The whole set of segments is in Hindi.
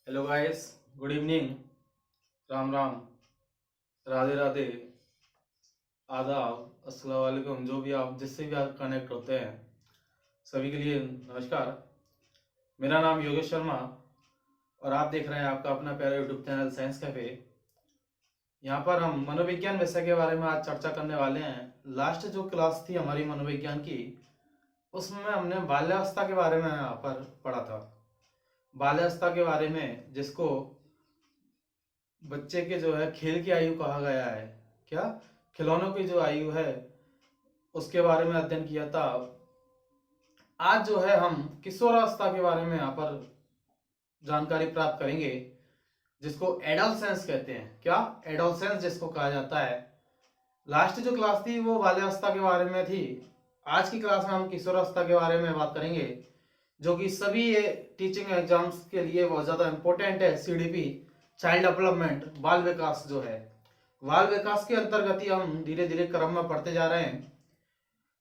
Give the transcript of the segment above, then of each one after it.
Hello guys, good evening, Ram Ram, Radhe Radhe, आदाब, अस्सलाम वालेकुम। जो भी आप जिससे भी आप कनेक्ट होते हैं सभी के लिए नमस्कार। मेरा नाम योगेश शर्मा और आप देख रहे हैं आपका अपना प्यारा यूट्यूब चैनल साइंस कैफे। यहाँ पर हम मनोविज्ञान विषय के बारे में आज चर्चा करने वाले हैं। लास्ट जो क्लास थी हमारी मनोविज्ञान की, उसमें हमने बाल्यावस्था के बारे में यहाँ पर पढ़ा था। बाल्यावस्था के बारे में, जिसको बच्चे के जो है खेल की आयु कहा गया है, क्या खिलौनों की जो आयु है उसके बारे में अध्ययन किया था। आज जो है हम किशोरावस्था के बारे में यहाँ पर जानकारी प्राप्त करेंगे, जिसको एडोलसेंस कहते हैं। क्या एडोलसेंस जिसको कहा जाता है। लास्ट जो क्लास थी वो बाल्यावस्था के बारे में थी। आज की क्लास में हम किशोरावस्था के बारे में बात करेंगे, जो कि सभी टीचिंग एग्जाम्स के लिए बहुत ज्यादा इंपॉर्टेंट है। सीडीपी, चाइल्ड डेवलपमेंट, बाल विकास जो है, बाल विकास के अंतर्गत ही हम धीरे धीरे क्रम में पढ़ते जा रहे हैं,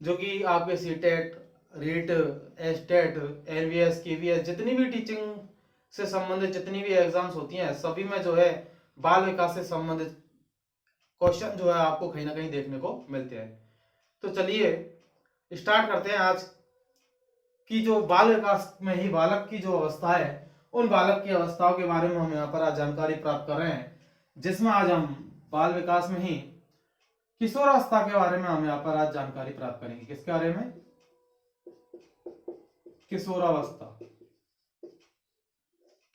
जो कि आपके CTET, REET, STET, LVS, KVS, जितनी भी टीचिंग से संबंधित जितनी भी एग्जाम्स होती हैं सभी में जो है बाल विकास से संबंधित क्वेश्चन जो है आपको कहीं ना कहीं देखने को मिलते हैं। तो चलिए स्टार्ट करते हैं। आज की जो बाल विकास में ही बालक की जो अवस्था है, उन बालक की अवस्थाओं के बारे में हम यहाँ पर आज जानकारी प्राप्त कर रहे हैं, जिसमें आज हम बाल विकास में ही किशोरावस्था के बारे में हम यहाँ पर आज जानकारी प्राप्त करेंगे। किसके बारे में? किशोरावस्था।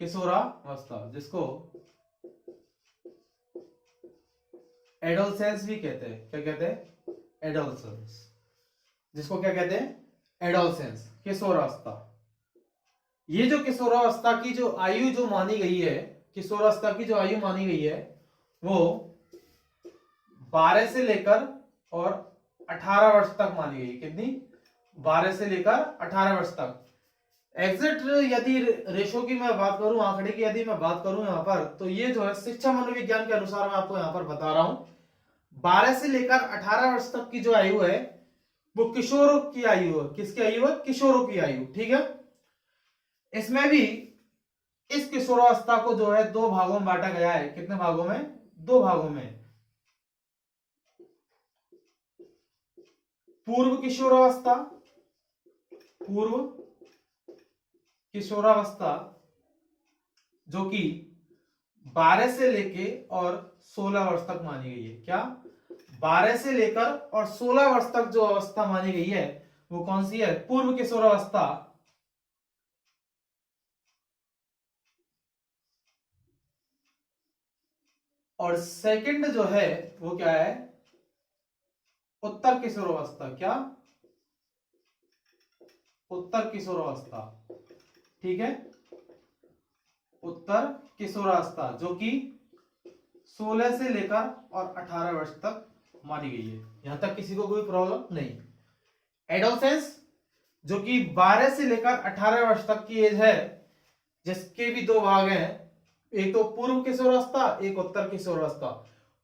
किशोरावस्था जिसको एडोलसेंस भी कहते हैं। क्या कहते हैं? एडोलसेंस। जिसको क्या कहते हैं? एडोलसेंस, किशोरावस्था। ये जो किशोरावस्था की जो आयु जो मानी गई है, किशोरावस्था की जो आयु मानी गई है वो 12 से लेकर और 18 वर्ष तक मानी गई। कितनी? 12 से लेकर 18 वर्ष तक। एग्जैक्ट यदि रेशो की मैं बात करूं, आंकड़े की यदि मैं बात करूं यहाँ पर, तो ये जो है शिक्षा मनोविज्ञान के अनुसार मैं आपको यहाँ पर बता रहा हूं, 12 से लेकर 18 वर्ष तक की जो आयु है वो किशोरों की आयु है। किसकी आयु है? किशोरों की आयु। ठीक है। इसमें भी इस किशोरावस्था को जो है दो भागों में बांटा गया है। कितने भागों में? दो भागों में। पूर्व किशोरावस्था, पूर्व किशोरावस्था जो कि 12 से लेके और 16 वर्ष तक मानी गई है। क्या? 12 से लेकर और 16 वर्ष तक जो अवस्था मानी गई है वो कौन सी है? पूर्व किशोरावस्था। और सेकंड जो है वो क्या है? उत्तर किशोरावस्था। क्या? उत्तर किशोरावस्था। ठीक है। उत्तर किशोरावस्था जो कि 16 से लेकर और 18 वर्ष तक मानी गई है। यहां तक किसी को कोई प्रॉब्लम नहीं। एडोलसेंस जो कि 12 से लेकर 18 वर्ष तक की एज है, जिसके भी दो भाग हैं, एक तो पूर्व किशोरावस्था, एक उत्तर किशोरावस्था।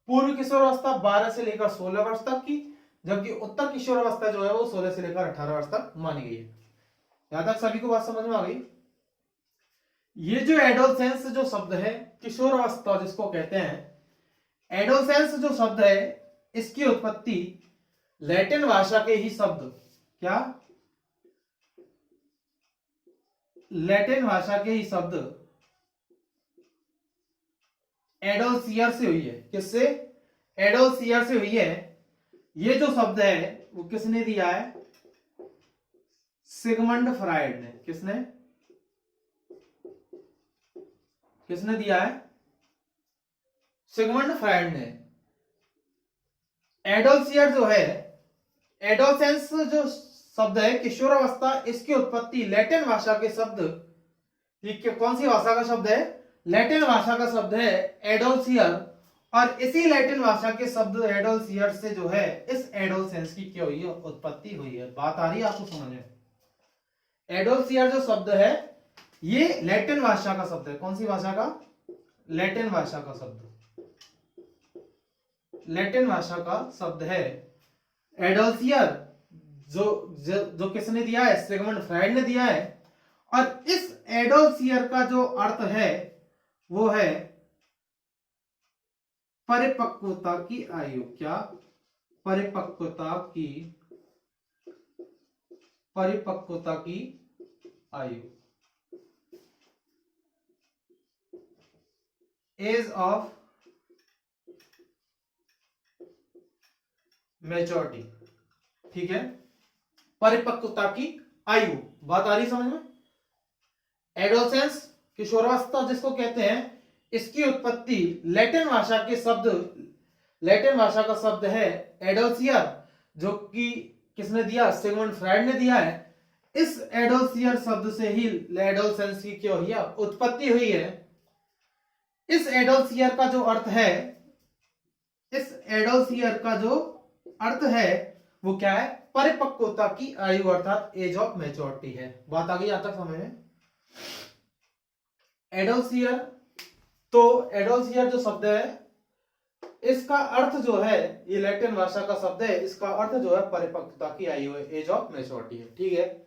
पूर्व किशोरावस्था 12 से लेकर 16 वर्ष तक की, जबकि उत्तर किशोरावस्था जो है वो 16 से लेकर 18 वर्ष तक मानी गई है। यहां तक सभी को बात समझ में आ गई? ये जो एडोलसेंस जो शब्द है, किशोरावस्था जिसको कहते हैं, एडोलसेंस जो शब्द है, इसकी उत्पत्ति लैटिन भाषा के ही शब्द, क्या? लैटिन भाषा के ही शब्द एडोल्सियर से हुई है। किससे? एडोल्सियर से हुई है। ये जो शब्द है वो किसने दिया है? सिगमंड फ्राइड ने। किसने? किसने दिया है? सिगमंड फ्राइड ने। एडोल्सियर जो है, एडोलसेंस जो शब्द है, किशोरावस्था, इसकी उत्पत्ति लैटिन भाषा के शब्द, कौन सी भाषा का शब्द है? लैटिन भाषा का शब्द है एडोल्सियर। और इसी लैटिन भाषा के शब्द एडोल्सियर से जो है इस एडोलसेंस की क्या हुई है? उत्पत्ति हुई है। बात आ रही है आपको समझ में? एडोल्सियर जो शब्द है ये लैटिन भाषा का शब्द है। कौन सी भाषा का? लैटिन भाषा का शब्द, लैटिन भाषा का शब्द है एडोल्सियर, जो किसने दिया है? सिगमंड फ्राइड ने दिया है। और इस एडोल्सियर का जो अर्थ है वो है परिपक्वता की आयु। क्या? परिपक्वता की आयु, एज ऑफ मैच्योरिटी। ठीक है, परिपक्वता की आयु, बात आ रही समझ में? एडोलसेंस, किशोरावस्था जिसको कहते हैं, इसकी उत्पत्ति लैटिन भाषा का शब्द है एडोल्सियर, जो कि किसने दिया? सिगमंड फ्राइड ने दिया है। इस एडोल्सियर शब्द से ही एडोलसेंस की क्या हुई है? उत्पत्ति हुई है। इस एडोल्सियर का जो अर्थ है, इस एडोल्सियर का जो अर्थ है वो क्या है? परिपक्वता की आयु, अर्थात एज ऑफ मैच्योरिटी है। बात आ गई यहां तक समझ में? एडोल्सियर, तो एडोल्सियर जो शब्द है, इसका अर्थ जो है, ये लैटिन भाषा का शब्द है, इसका अर्थ जो है परिपक्वता की आयु है, एज ऑफ मैच्योरिटी है। ठीक है,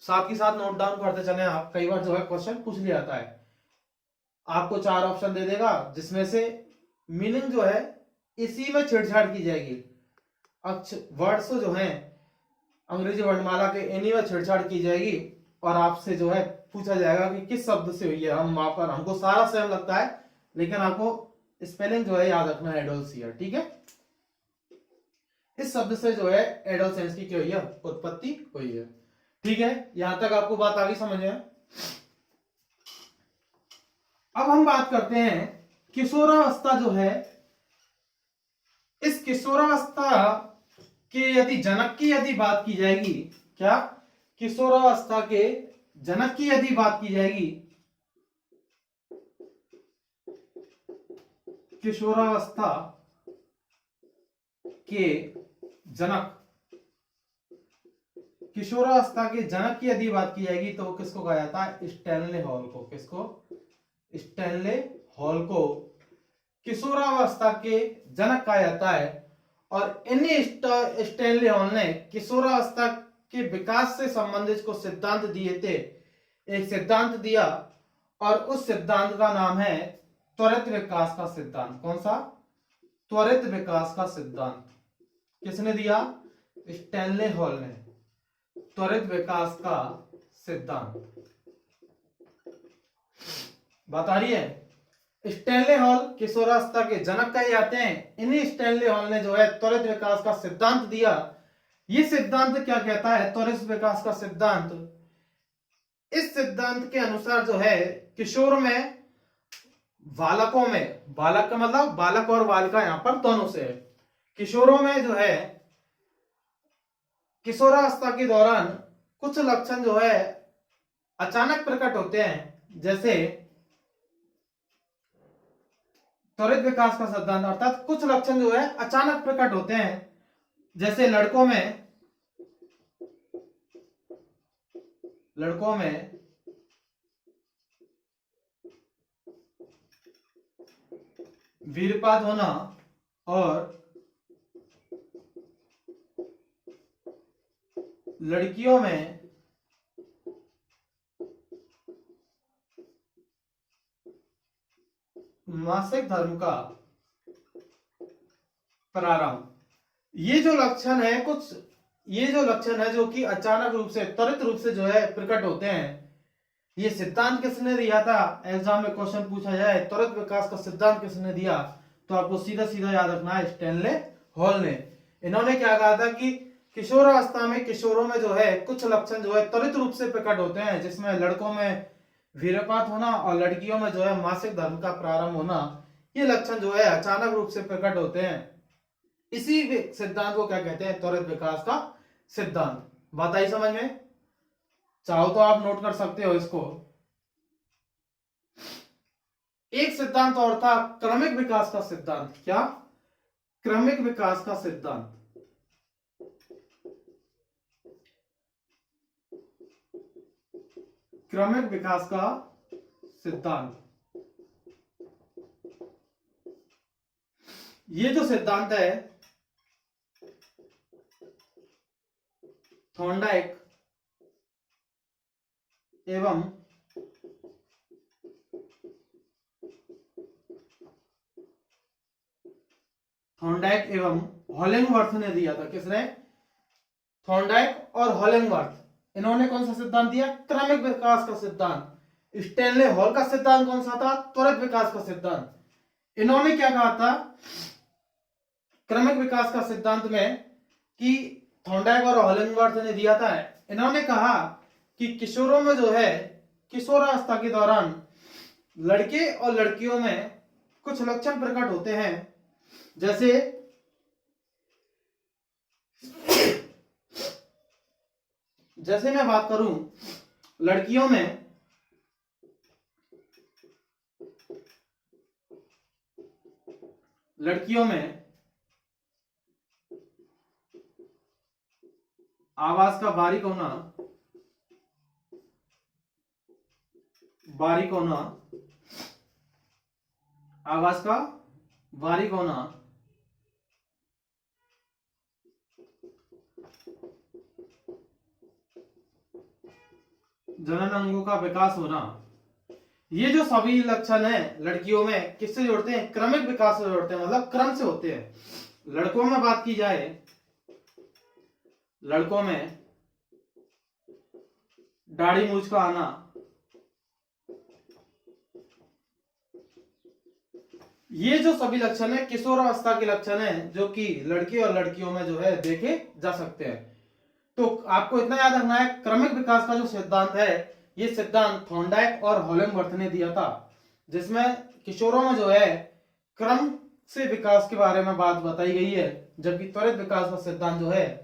साथ ही साथ नोट डाउन करते चले आप, कई बार जो है क्वेश्चन पूछ लिया जाता है। आपको 4 ऑप्शन दे देगा, जिसमें से मीनिंग जो है इसी में छेड़छाड़ की जाएगी। वर्ड्स जो हैं अंग्रेजी वर्णमाला के, इन्हीं में छेड़छाड़ की जाएगी और आपसे जो है पूछा जाएगा कि किस शब्द से हुई है। हम वहां पर, हमको सारा सेम लगता है, लेकिन आपको स्पेलिंग जो है याद रखना है, एडोल्सियर। ठीक है, इस शब्द से जो है एडोलसेंस की क्या हुई है? उत्पत्ति हुई है। ठीक है, यहां तक आपको बात आ गई समझ में? अब हम बात करते हैं किशोरावस्था जो है, इस किशोरावस्था के यदि जनक की यदि बात की जाएगी, क्या? किशोरावस्था के जनक की यदि बात की जाएगी, किशोरावस्था के जनक, किशोरावस्था के जनक की यदि बात की जाएगी तो किसको कहा जाता है? स्टैनले हॉल को। किसको? स्टैनले हॉल को किशोरावस्था के जनक कहा जाता है। और इन्हीं स्टैनले हॉल ने किशोरावस्था के विकास से संबंधित कुछ सिद्धांत दिए थे। एक सिद्धांत दिया और उस सिद्धांत का नाम है त्वरित विकास का सिद्धांत। कौन सा? त्वरित विकास का सिद्धांत। किसने दिया? स्टैनले हॉल ने। त्वरित विकास का सिद्धांत, बात आ रही है? स्टैनले हॉल किशोरावस्था के जनक कहे जाते हैं। इन्हीं स्टैनले हॉल ने जो है त्वरित विकास का सिद्धांत दिया। ये सिद्धांत क्या कहता है? त्वरित विकास का सिद्धांत, इस सिद्धांत के अनुसार जो है किशोर में, बालकों में, बालक का मतलब बालक और बालिका यहां पर दोनों से है, किशोरों में जो है किशोरावस्था के दौरान कुछ लक्षण जो है अचानक प्रकट होते हैं। जैसे त्वरित विकास का सिद्धांत, अर्थात कुछ लक्षण जो है अचानक प्रकट होते हैं। जैसे लड़कों में वीरपात होना और लड़कियों में मासिक धर्म का प्रारंभ। ये जो लक्षण है, कुछ ये जो लक्षण है जो कि अचानक रूप से, त्वरित रूप से जो है प्रकट होते हैं, ये सिद्धांत किसने दिया था? एग्जाम में क्वेश्चन पूछा जाए त्वरित विकास का सिद्धांत किसने दिया, तो आपको सीधा सीधा याद रखना है स्टैनले हॉल ने। इन्होंने क्या कहा था कि किशोरावस्था में किशोरों में जो है कुछ लक्षण जो है त्वरित रूप से प्रकट होते हैं, जिसमें लड़कों में वीरपात होना और लड़कियों में जो है मासिक धर्म का प्रारंभ होना। ये लक्षण जो है अचानक रूप से प्रकट होते हैं। इसी सिद्धांत को क्या कहते हैं? त्वरित विकास का सिद्धांत। बात आई समझ में? चाहो तो आप नोट कर सकते हो इसको। एक सिद्धांत और था क्रमिक विकास का सिद्धांत। क्या? क्रमिक विकास का सिद्धांत। क्रमिक विकास का सिद्धांत, ये जो सिद्धांत है थॉर्नडाइक एवं थॉर्नडाइक एवं होलिंगवर्थ ने दिया था। किसने? थॉर्नडाइक और होलिंगवर्थ। इन्होंने कौन सा सिद्धांत दिया? क्रमिक विकास का सिद्धांत। स्टैनले हॉल का सिद्धांत कौन सा था? त्वरित विकास का सिद्धांत। इन्होंने क्या कहा था क्रमिक विकास का सिद्धांत में कि थॉर्नडाइक और होलिंगवर्थ ने दिया था, इन्होंने कहा कि किशोरों में जो है किशोरावस्था के दौरान लड़के और लड़कियों में कुछ लक्षण प्रकट होते हैं। जैसे मैं बात करूं लड़कियों में आवाज का बारीक होना, आवाज का बारीक होना, जनन अंगों का विकास होना, ये जो सभी लक्षण हैं लड़कियों में किससे जोड़ते हैं? क्रमिक विकास से जोड़ते हैं, मतलब क्रम से होते हैं। लड़कों में बात की जाए, लड़कों में दाढ़ी मूंछ का आना, ये जो सभी लक्षण है किशोरावस्था के लक्षण हैं जो कि लड़के और लड़कियों में जो है देखे जा सकते हैं। तो आपको इतना याद रखना है, क्रमिक विकास का जो सिद्धांत है ये सिद्धांत थॉर्नडाइक और होलिंगवर्थ ने दिया था, जिसमें किशोरों में जो है क्रम से विकास के बारे में बात बताई गई है, जबकि त्वरित विकास का सिद्धांत जो है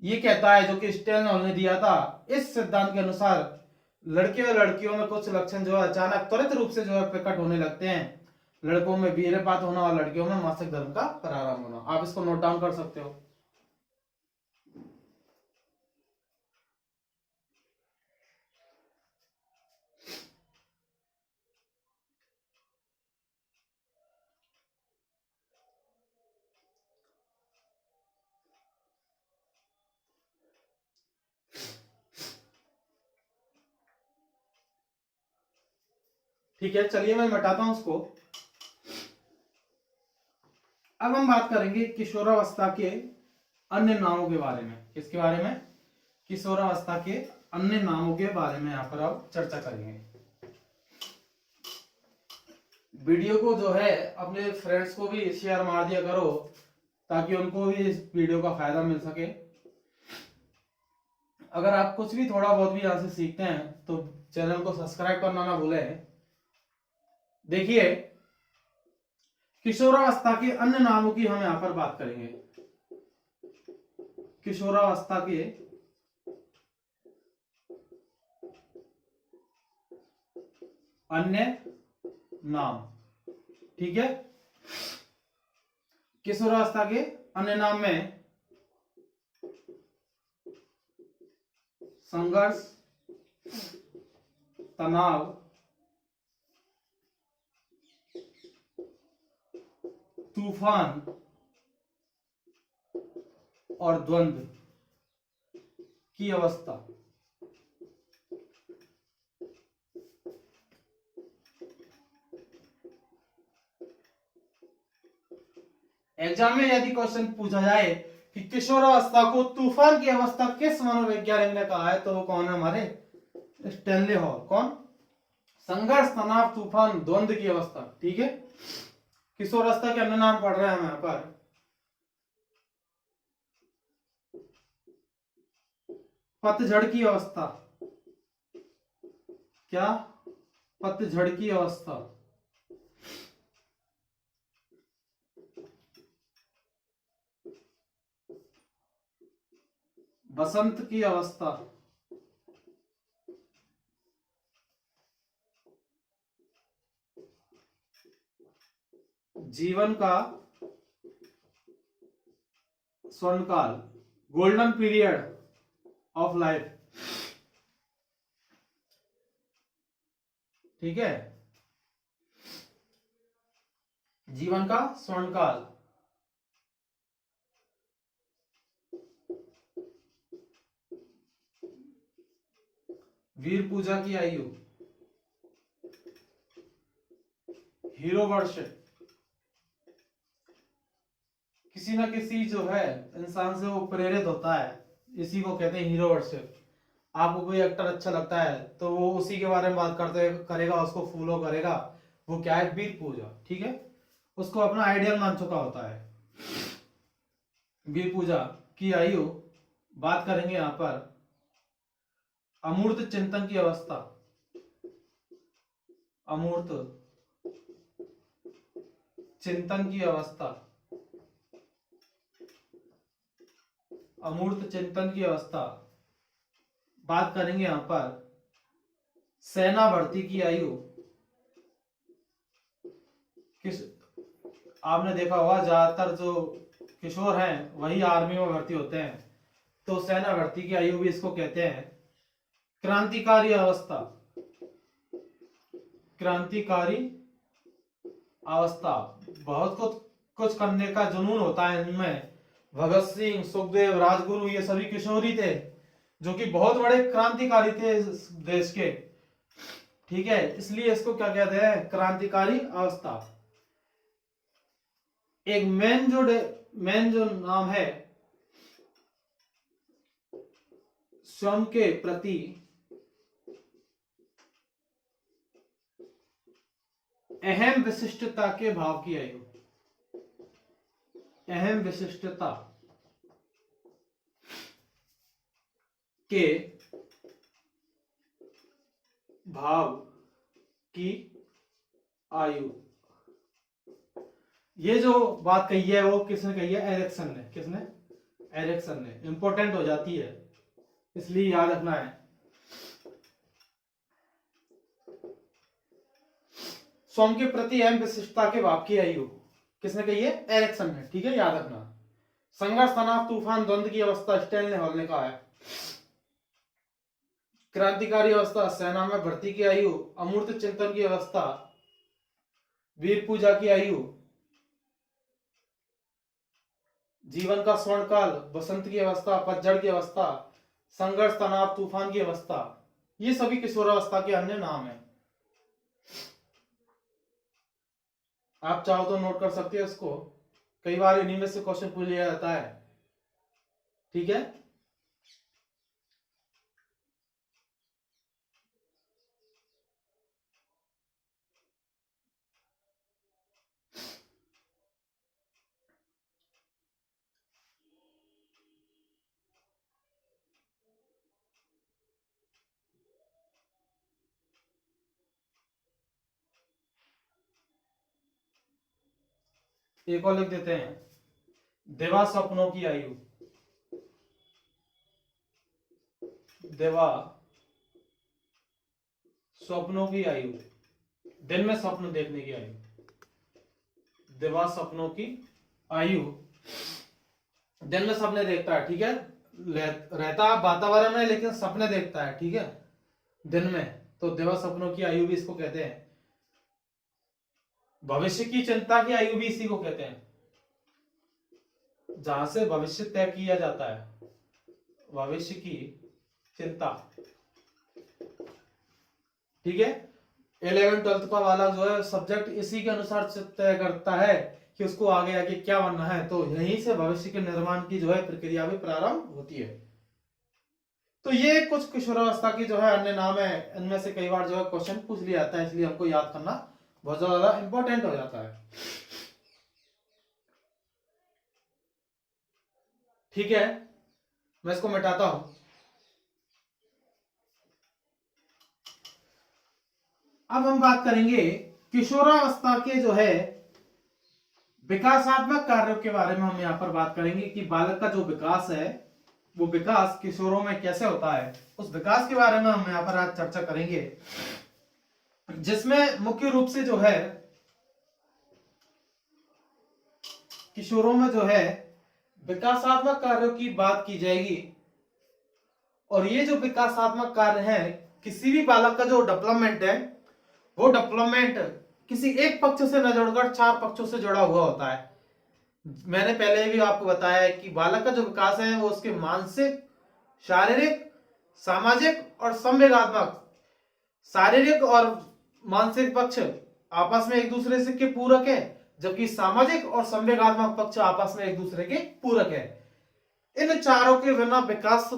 ये कहता है, जो कि स्टेनहॉल ने दिया था। इस सिद्धांत के अनुसार लड़के और लड़कियों में कुछ लक्षण जो है अचानक त्वरित रूप से जो है प्रकट होने लगते हैं। लड़कों में वीर्यपात होना और लड़कियों में मासिक धर्म का प्रारंभ होना। आप इसको नोट डाउन कर सकते हो। ठीक है, चलिए मैं मिटाता हूं उसको। अब हम बात करेंगे किशोरावस्था के अन्य नामों के बारे में। किसके बारे में? किशोरावस्था के अन्य नामों के बारे में यहाँ पर अब चर्चा करेंगे। वीडियो को जो है अपने फ्रेंड्स को भी शेयर मार दिया करो, ताकि उनको भी इस वीडियो का फायदा मिल सके। अगर आप कुछ भी थोड़ा बहुत भी यहाँ से सीखते हैं तो चैनल को सब्सक्राइब करना ना भूलें। देखिए, किशोरावस्था के अन्य नामों की हम यहाँ पर बात करेंगे। किशोरावस्था के अन्य नाम, ठीक है। किशोरावस्था के अन्य नाम में संघर्ष, तनाव, तूफान और द्वंद्व की अवस्था। एग्जाम में यदि क्वेश्चन पूछा जाए कि किशोरावस्था को तूफान की अवस्था किस मनोवैज्ञानिक ने कहा है, तो वो कौन है? हमारे स्टेनले हॉल। कौन? संघर्ष, तनाव, तूफान, द्वंद्व की अवस्था, ठीक है। किशोरावस्था के अन्य नाम पढ़ रहे हैं हम यहाँ पर। पतझड़ की अवस्था। क्या? पतझड़ की अवस्था। बसंत की अवस्था। जीवन का स्वर्णकाल, गोल्डन पीरियड ऑफ लाइफ, ठीक है। जीवन का स्वर्णकाल। वीर पूजा की आयु, हीरो वर्ष, किसी ना किसी जो है इंसान से वो प्रेरित होता है, इसी को कहते हैं हीरो वर्शिप। आपको कोई एक्टर अच्छा लगता है तो वो उसी के बारे में बात करते करेगा, उसको फॉलो करेगा। वो क्या है, वीर पूजा, ठीक है, उसको अपना आइडियल मान चुका होता है। वीर पूजा की आयु बात करेंगे यहां पर अमूर्त चिंतन की अवस्था, अमूर्त चिंतन की अवस्था, अमूर्त चिंतन की अवस्था। बात करेंगे यहां पर सेना भर्ती की आयु, किस आपने देखा होगा ज्यादातर जो किशोर हैं वही आर्मी में भर्ती होते हैं, तो सेना भर्ती की आयु भी इसको कहते हैं क्रांतिकारी अवस्था, क्रांतिकारी अवस्था। बहुत कुछ करने का जुनून होता है इनमें। भगत सिंह, सुखदेव, राजगुरु ये सभी किशोर ही थे जो कि बहुत बड़े क्रांतिकारी थे इस देश के, ठीक है, इसलिए इसको क्या कहते हैं, क्रांतिकारी अवस्था। एक मेन जो नाम है स्वयं के प्रति अहम विशिष्टता के भाव की आयु, अहम विशिष्टता के भाव की आयु। ये जो बात कही है वो किसने कही है, एरिक्सन ने। किसने, एरिक्सन ने। इंपॉर्टेंट हो जाती है इसलिए याद रखना है। स्वयं के प्रति अहम विशिष्टता के भाव की आयु किसने कही है, एरिक्सन ने, ठीक है, याद रखना। संघर्ष, तनाव, तूफान, द्वंद्व की अवस्था स्टैनले हॉल ने कहा है। क्रांतिकारी अवस्था सेना में भर्ती की आयु, अमूर्त चिंतन की अवस्था, वीर पूजा की आयु, जीवन का स्वर्णकाल, बसंत की अवस्था, पतझड़ की अवस्था, संघर्ष, तनाव, तूफान की अवस्था, ये सभी किशोरावस्था के अन्य नाम हैं। आप चाहो तो नोट कर सकते हो इसको, कई बार इन्हीं में से क्वेश्चन पूछ लिया जाता है, ठीक है। एक और लिख देते हैं, देवा सपनों की आयु, देवा स्वप्नों की आयु, दिन में स्वप्न देखने की आयु, देवा सपनों की आयु, दिन में सपने देखता है, ठीक है, रहता वातावरण में लेकिन सपने देखता है, ठीक है, दिन में, तो देवा सपनों की आयु भी इसको कहते हैं। भविष्य की चिंता की आयु भी इसी को कहते हैं, जहां से भविष्य तय किया जाता है, भविष्य की चिंता, ठीक है। 11th-12th का वाला जो है सब्जेक्ट इसी के अनुसार तय करता है कि उसको आगे आगे क्या बनना है, तो यहीं से भविष्य के निर्माण की जो है प्रक्रिया भी प्रारंभ होती है। तो ये कुछ किशोरावस्था की जो है अन्य नाम है, इनमें से कई बार जो है क्वेश्चन पूछ लिया जाता है, इसलिए हमको याद करना बहुत ज्यादा इंपॉर्टेंट हो जाता है, ठीक है। मैं इसको मिटाता हूं। अब हम बात करेंगे किशोरावस्था के जो है विकासात्मक कार्यों के बारे में। हम यहाँ पर बात करेंगे कि बालक का जो विकास है वो विकास किशोरों में कैसे होता है, उस विकास के बारे में हम यहाँ पर आज चर्चा करेंगे, जिसमें मुख्य रूप से जो है किशोरों में जो है विकासात्मक कार्यों की बात की जाएगी। और ये जो विकासात्मक कार्य है, किसी भी बालक का जो डेवलपमेंट है वो डेवलपमेंट किसी एक पक्ष से न जोड़कर 4 पक्षों से जुड़ा हुआ होता है। मैंने पहले भी आपको बताया है कि बालक का जो विकास है वो उसके मानसिक, शारीरिक, सामाजिक और संवेगात्मक, शारीरिक और मानसिक पक्ष आपस में एक दूसरे से के पूरक है, जबकि सामाजिक और संवेगात्मक पक्ष आपस में एक दूसरे के पूरक है। इन चारों के बिना विकास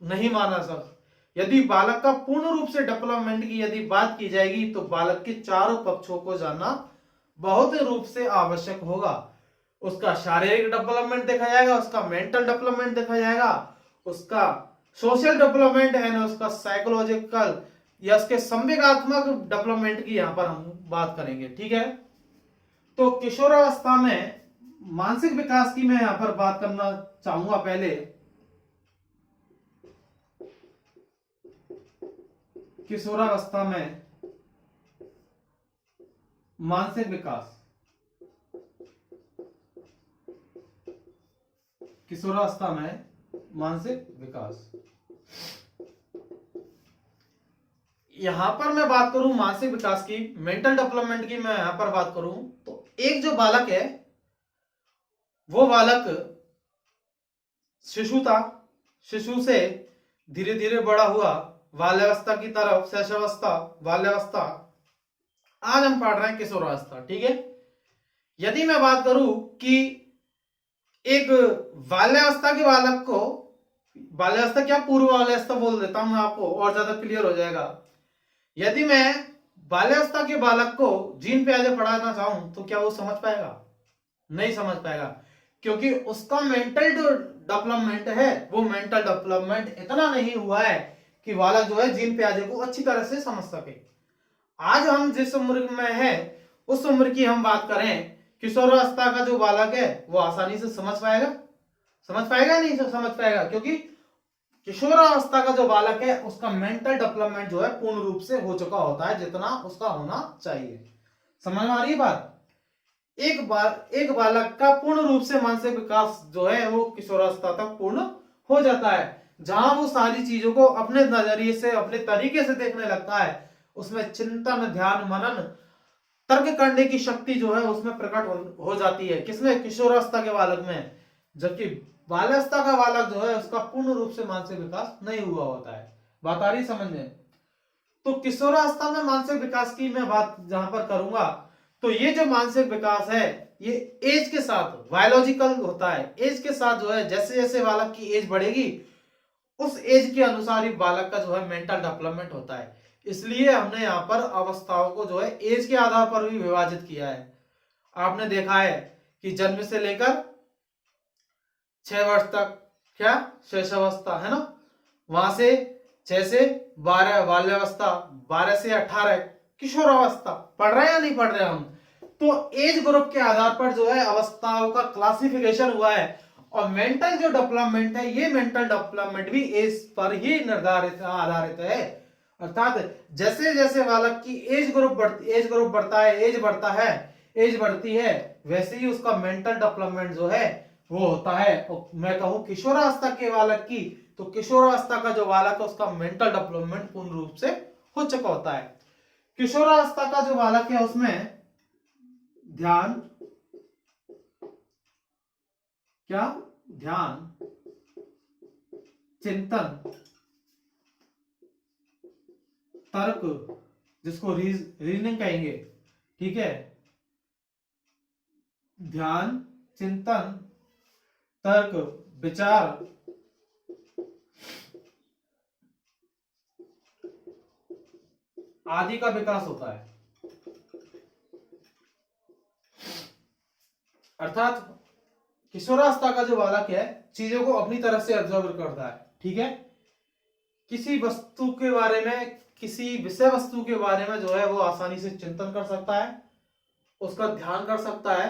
नहीं माना सकता। यदि बालक का पूर्ण रूप से डेवलपमेंट की यदि बात की जाएगी तो बालक के चारों पक्षों को जानना बहुत रूप से आवश्यक होगा। उसका शारीरिक डेवलपमेंट देखा जाएगा, उसका मेंटल डेवलपमेंट देखा जाएगा, उसका सोशल डेवलपमेंट है ना, उसका साइकोलॉजिकल या उसके संवेगात्मक डेवलपमेंट की यहां पर हम बात करेंगे। ठीक है, तो किशोरावस्था में मानसिक विकास की मैं यहां पर बात करना चाहूंगा। पहले किशोरावस्था में मानसिक विकास, किशोरावस्था में मानसिक विकास, यहां पर मैं बात करूं मानसिक विकास की, मेंटल डेवलपमेंट की मैं यहां पर बात करूं तो एक जो बालक है वो बालक शिशु था, शिशु से धीरे धीरे बड़ा हुआ बाल्यावस्था की तरफ, शैशवावस्था, बाल्यावस्था, आज हम पढ़ रहे हैं किशोरावस्था। ठीक है, यदि मैं बात करूं कि एक बाल्यावस्था के बालक को, बाल्यावस्था क्या पूर्व बाल्यावस्था बोल देता हूं मैं आपको और ज्यादा क्लियर हो जाएगा। यदि मैं बाल्यावस्था के बालक को जीन पियाजे पढ़ाना चाहूं तो क्या वो समझ पाएगा? नहीं समझ पाएगा, क्योंकि उसका मेंटल जो डेवलपमेंट है वो मेंटल डेवलपमेंट इतना नहीं हुआ है कि बालक जो है जीन पियाजे को अच्छी तरह से समझ सके। आज हम जिस उम्र में है उस उम्र की हम बात करें, किशोरावस्था का जो बालक है वो आसानी से समझ पाएगा? समझ पाएगा? नहीं समझ पाएगा, क्योंकि किशोरावस्था का जो बालक है उसका मेंटल डेवलपमेंट जो है पूर्ण रूप से हो चुका होता है जितना उसका होना चाहिए। समझ में आ रही है बात? एक बालक का पूर्ण रूप से मानसिक विकास जो है वो किशोरावस्था तक पूर्ण हो जाता है, जहां वो सारी चीजों को अपने नजरिए से, अपने तरीके से देखने लगता है। उसमें चिंतन, ध्यान, मनन, तर्क करने की शक्ति जो है उसमें प्रकट हो जाती है। किसमें? किशोरावस्था के बालक में। जबकि बाल्यावस्था का बालक जो है उसका पूर्ण रूप से मानसिक विकास नहीं हुआ होता है। बात आ रही समझ में? तो किशोरावस्था में मानसिक विकास की मैं बात जहां पर करूंगा तो ये जो मानसिक विकास है ये एज के साथ बायोलॉजिकल होता है। एज के साथ जो है जैसे जैसे बालक की एज बढ़ेगी उस एज के अनुसार ही बालक का जो है मेंटल डेवलपमेंट होता है। इसलिए हमने यहाँ पर अवस्थाओं को जो है एज के आधार पर भी विभाजित किया है। आपने देखा है कि जन्म से लेकर 6 वर्ष तक क्या शैशवावस्था है ना, वहां से 6 से 12 बाल्यावस्था, 12 से 18 किशोरावस्था। पढ़ रहे हैं या नहीं पढ़ रहे हम? तो एज ग्रुप के आधार पर जो है अवस्थाओं का क्लासिफिकेशन हुआ है। और मेंटल जो डेवलपमेंट है ये मेंटल डेवलपमेंट भी एज पर ही निर्धारित आधारित है। अर्थात जैसे जैसे बालक की एज ग्रुप बढ़ता है, एज बढ़ती है, वैसे ही उसका मेंटल डेवलपमेंट जो है वो होता है। और मैं कहूं किशोरावस्था के बालक की, तो किशोरावस्था का जो बालक है उसका मेंटल डेवलपमेंट पूर्ण रूप से हो चुका होता है। किशोरावस्था का जो बालक है उसमें ध्यान, क्या? ध्यान, चिंतन, तर्क, जिसको रीजनिंग कहेंगे, ठीक है, ध्यान, चिंतन, तर्क, विचार, आदि का विकास होता है। अर्थात किशोरावस्था का जो बालक है चीजों को अपनी तरफ से ऑब्जर्व करता है। ठीक है, किसी वस्तु के बारे में, किसी विषय वस्तु के बारे में जो है वो आसानी से चिंतन कर सकता है, उसका ध्यान कर सकता है,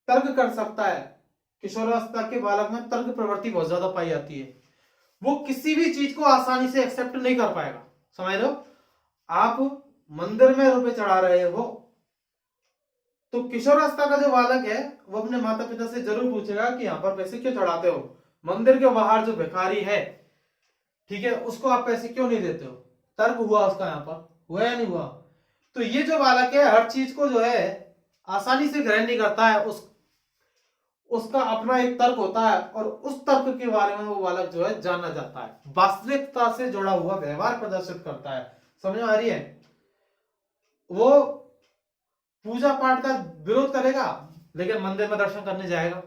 तर्क कर सकता है। किशोरावस्था के बालक में तर्क प्रवृत्ति बहुत ज्यादा पाई जाती है। वो किसी भी चीज को आसानी से एक्सेप्ट नहीं कर पाएगा। समझ लो, आप मंदिर में रुपए चढ़ा रहे हो तो किशोरावस्था का जो बालक है वो अपने माता पिता से जरूर पूछेगा कि यहाँ पर पैसे क्यों चढ़ाते हो? मंदिर के बाहर जो भिखारी है, ठीक है, उसको आप पैसे क्यों नहीं देते हो? तर्क हुआ उसका, यहाँ पर हुआ या नहीं हुआ? तो ये जो बालक है हर चीज को जो है आसानी से ग्रहण नहीं करता है, उसका अपना एक तर्क होता है और उस तर्क के बारे में वो बालक जो है जानना चाहता है, वास्तविकता से जुड़ा हुआ व्यवहार प्रदर्शित करता है। समझ में आ रही है? वो पूजा पाठ का विरोध करेगा लेकिन मंदिर में दर्शन करने जाएगा।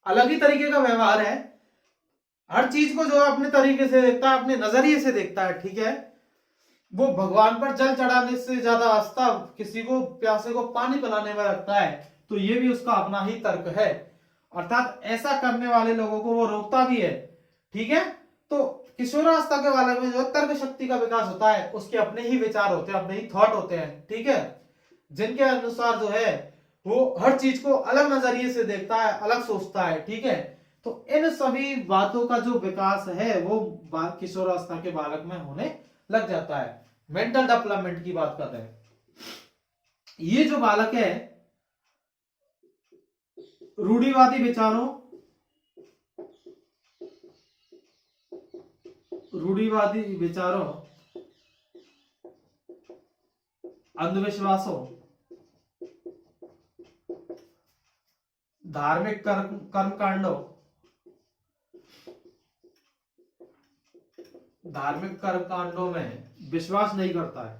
अलग ही तरीके का व्यवहार है, हर चीज को जो है अपने तरीके से देखता है, अपने नजरिए से देखता है, ठीक है। वो भगवान पर जल चढ़ाने से ज्यादा आस्था किसी को प्यासे को पानी पिलाने में रखता है, तो ये भी उसका अपना ही तर्क है। अर्थात ऐसा करने वाले लोगों को वो रोकता भी है, ठीक है। तो किशोरावस्था के बालक में जो तर्क शक्ति का विकास होता है, उसके अपने ही विचार होते हैं, अपने ही थॉट होते हैं, ठीक है, जिनके अनुसार जो है वो हर चीज को अलग नजरिए से देखता है, अलग सोचता है, ठीक है। तो इन सभी बातों का जो विकास है वो किशोरावस्था के बालक में होने लग जाता है। मेंटल डेवलपमेंट की बात करते हैं। ये जो बालक है रूढ़िवादी विचारों, अंधविश्वासों, धार्मिक कर्मकांडों में विश्वास नहीं करता है,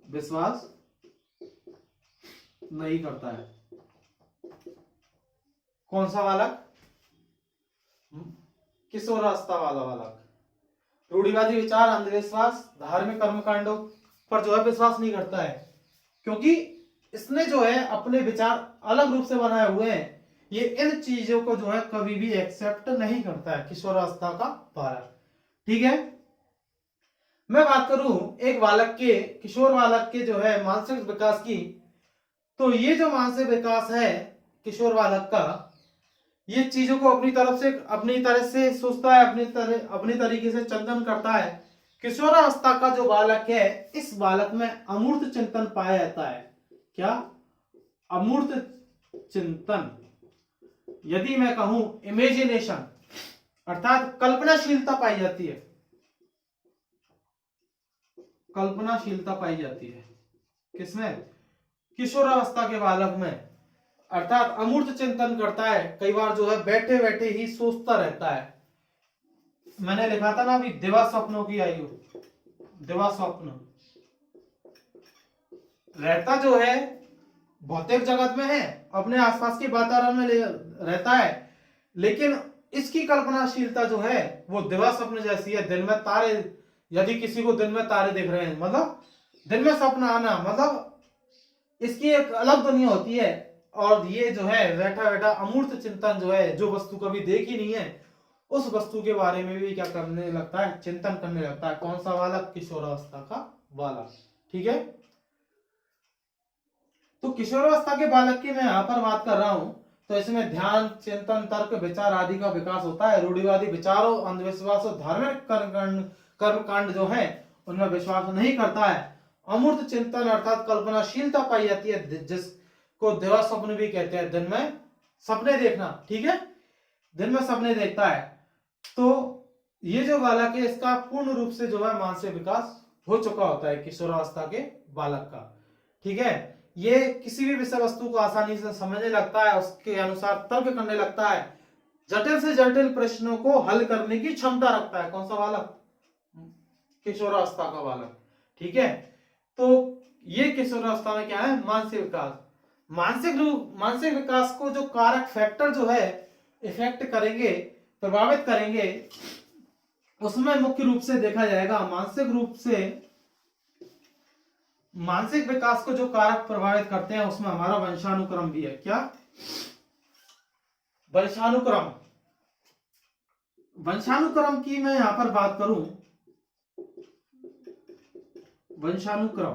विश्वास नहीं करता है। कौन सा बालक? किशोरावस्था वाला बालक। रूढ़िवादी विचार, अंधविश्वास, धार्मिक कर्मकांडों पर जो है विश्वास नहीं करता है, क्योंकि इसने जो है अपने विचार अलग रूप से बनाए हुए हैं। ये इन चीजों को जो है कभी भी एक्सेप्ट नहीं करता है किशोरावस्था का बालक, ठीक है। मैं बात करूं एक बालक के, किशोर बालक के जो है मानसिक विकास की, तो ये जो मानसिक विकास है किशोर बालक का, ये चीजों को अपनी तरह से सोचता है, अपनी तरीके से चिंतन करता है। किशोरावस्था का जो बालक है, इस बालक में अमूर्त चिंतन पाया जाता है। क्या? अमूर्त चिंतन, यदि मैं कहूं इमेजिनेशन, अर्थात कल्पनाशीलता पाई जाती है, कल्पनाशीलता पाई जाती है। किसमें? किशोरावस्था के बालक में। अर्थात अमूर्त चिंतन करता है, कई बार जो है बैठे बैठे ही सोचता रहता है। मैंने लिखा था ना अभी, दिवा स्वप्नों की आयु, दिवा स्वप्न रहता जो है भौतिक जगत में है, अपने आसपास के वातावरण में रहता है, लेकिन इसकी कल्पनाशीलता जो है वो दिवा स्वप्न जैसी है। दिन में तारे, यदि किसी को दिन में तारे दिख रहे हैं, मतलब दिन में स्वप्न आना, मतलब इसकी एक अलग दुनिया होती है। और ये जो है बैठा बैठा अमूर्त चिंतन जो है, जो वस्तु कभी देखी नहीं है, उस वस्तु के बारे में भी क्या करने लगता है? चिंतन करने लगता है। कौन सा बालक? किशोरावस्था का बालक, ठीक है। तो किशोरावस्था के बालक की मैं यहां पर बात कर रहा हूं, तो इसमें ध्यान, चिंतन, तर्क, विचार आदि का विकास होता है। रूढ़िवादी विचारों, अंधविश्वासों, धार्मिक कर्मकांड जो है उनमें विश्वास नहीं करता है। अमूर्त चिंतन अर्थात कल्पनाशीलता पाई जाती है, जिसको दिवा स्वप्न भी कहते हैं, दिन में सपने देखना, ठीक है, दिन में सपने देखता है। तो ये जो बालक है, इसका पूर्ण रूप से जो है मानसिक विकास हो चुका होता है किशोरावस्था के बालक का, ठीक है। ये किसी भी विषय वस्तु को आसानी से समझने लगता है, उसके अनुसार तर्क करने लगता है, जटिल से जटिल प्रश्नों को हल करने की क्षमता रखता है। कौन सा बालक? किशोरावस्था का बालक, ठीक है। तो ये किशोरावस्था में क्या है? मानसिक विकास। मानसिक विकास को जो कारक फैक्टर जो है इफेक्ट करेंगे, प्रभावित करेंगे, उसमें मुख्य रूप से देखा जाएगा मानसिक विकास को जो कारक प्रभावित करते हैं, उसमें हमारा वंशानुक्रम भी है। क्या? वंशानुक्रम की मैं यहां पर बात करूं, वंशानुक्रम,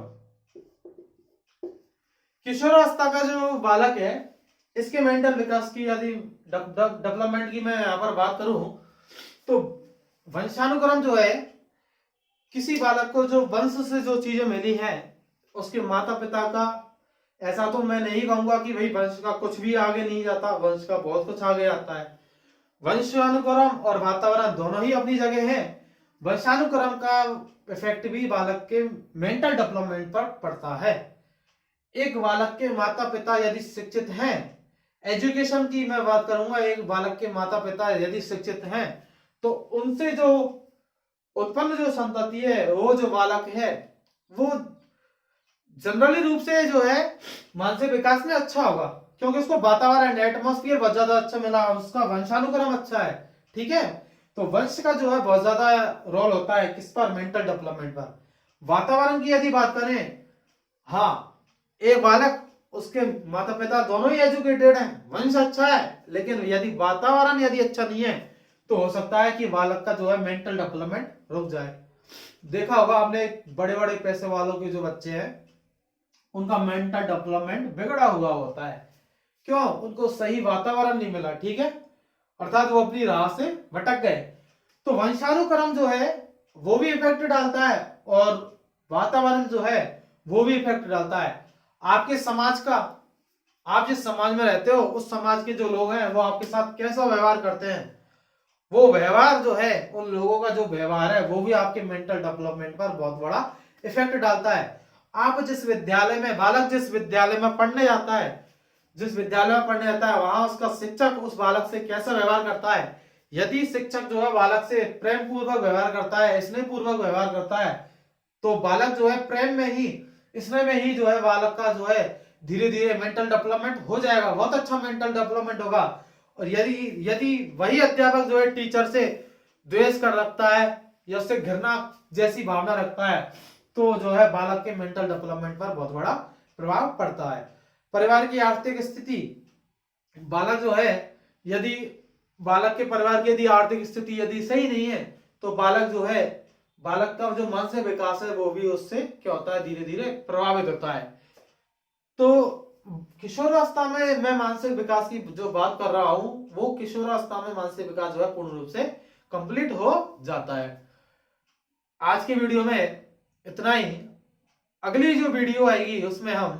किशोरावस्था का जो बालक है, इसके मेंटल विकास की यदि डेवलपमेंट की मैं यहां पर बात करूं, तो वंशानुक्रम जो है, किसी बालक को जो वंश से जो चीजें मिली हैं, उसके माता पिता का, ऐसा तो मैं नहीं कहूंगा कि भाई वंश का कुछ भी आगे नहीं जाता, वंश का बहुत कुछ आगे आता है। वंशानुक्रम और वातावरण दोनों ही अपनी जगह है। वंशानुक्रम का इफेक्ट भी बालक के मेंटल डेवलपमेंट पर पड़ता है। एक बालक के माता पिता यदि शिक्षित हैं, एजुकेशन की मैं बात करूंगा, एक बालक के माता पिता यदि शिक्षित हैं, तो उनसे जो उत्पन्न जो संतति है, वो जो बालक है, वो जनरली रूप से जो है मानसिक विकास में अच्छा होगा, क्योंकि उसको वातावरण एटमॉस्फेयर बहुत ज्यादा अच्छा मिला, उसका वंशानुक्रम अच्छा है। ठीक है, तो वंश का जो है बहुत ज्यादा रोल होता है किस पर, मेंटल डेवलपमेंट पर। वातावरण की यदि बात करें, हाँ, एक बालक, उसके माता पिता दोनों ही एजुकेटेड हैं, वंश अच्छा है, लेकिन यदि वातावरण यदि अच्छा नहीं है तो हो सकता है कि बालक का जो है मेंटल डेवलपमेंट रुक जाए। देखा होगा आपने, बड़े बड़े पैसे वालों के जो बच्चे हैं उनका मेंटल डेवलपमेंट बिगड़ा हुआ होता है। क्यों? उनको सही वातावरण नहीं मिला। ठीक है, अर्थात वो अपनी राह से भटक गए। तो वंशानुक्रम जो है वो भी इफेक्ट डालता है, और वातावरण जो है वो भी इफेक्ट डालता है। आपके समाज का, आप जिस समाज में रहते हो उस समाज के जो लोग हैं वो आपके साथ कैसा व्यवहार करते हैं, वो व्यवहार जो है, उन लोगों का जो व्यवहार है वो भी आपके मेंटल डेवलपमेंट पर बहुत बड़ा इफेक्ट डालता है। आप जिस विद्यालय में, बालक जिस विद्यालय में पढ़ने जाता है, जिस विद्यालय में पढ़ने जाता है, वहां उसका शिक्षक उस बालक से कैसा व्यवहार करता है। यदि शिक्षक जो है बालक से प्रेम पूर्वक व्यवहार करता है, स्नेह पूर्वक व्यवहार करता है, तो बालक जो है प्रेम में ही, स्नेह में ही जो है बालक का जो है धीरे धीरे मेंटल डेवलपमेंट हो जाएगा, बहुत अच्छा मेंटल डेवलपमेंट होगा। और यदि यदि वही अध्यापक जो है टीचर से द्वेष कर रखता है या उससे घृणा जैसी भावना रखता है, तो जो है बालक के मेंटल डेवलपमेंट पर बहुत बड़ा प्रभाव पड़ता है। परिवार की आर्थिक स्थिति, बालक जो है, यदि बालक के परिवार की यदि आर्थिक स्थिति यदि सही नहीं है, तो बालक जो है, बालक का जो मानसिक विकास है वो भी उससे क्या होता है, धीरे धीरे प्रभावित होता है। तो किशोरावस्था में मैं मानसिक विकास की जो बात कर रहा हूं, वो किशोरावस्था में मानसिक विकास जो है पूर्ण रूप से कंप्लीट हो जाता है। आज की वीडियो में इतना ही। अगली जो वीडियो आएगी उसमें हम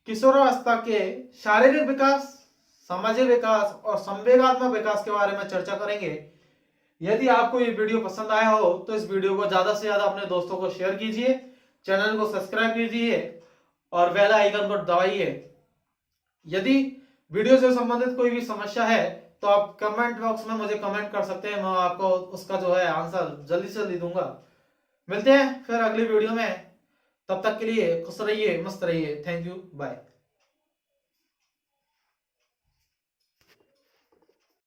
किशोरावस्था के शारीरिक विकास, सामाजिक विकास और संवेगात्मक विकास के बारे में चर्चा करेंगे। यदि आपको ये वीडियो पसंद आया हो तो इस वीडियो को ज्यादा से ज्यादा अपने दोस्तों को शेयर कीजिए, चैनल को सब्सक्राइब कीजिए और बेल आइकन को दबाइए। यदि वीडियो से संबंधित कोई भी समस्या है तो आप कमेंट बॉक्स में मुझे कमेंट कर सकते हैं, मैं आपको उसका जो है आंसर जल्दी से जल्दी दूंगा। मिलते हैं फिर अगली वीडियो में, तब तक के लिए खुश रहिए, मस्त रहिए। Thank you, bye.